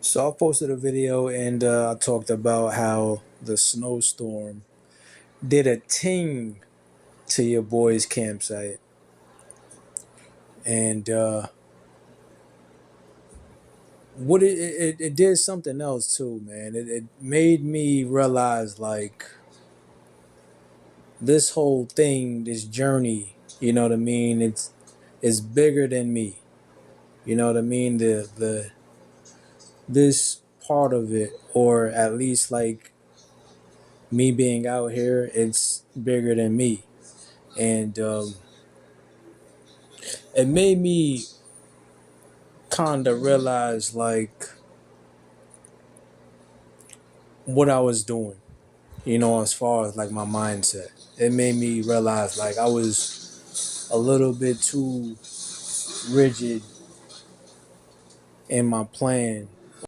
So I posted a video and I talked about how the snowstorm did a ting to your boy's campsite, and what it did something else too, man. It made me realize like this whole thing, this journey. You know what I mean? It's bigger than me. You know what I mean? The this part of it, or at least like me being out here, it's bigger than me, and it made me kind of realize like what I was doing, as far as like my mindset. It made me realize like I was a little bit too rigid in my plan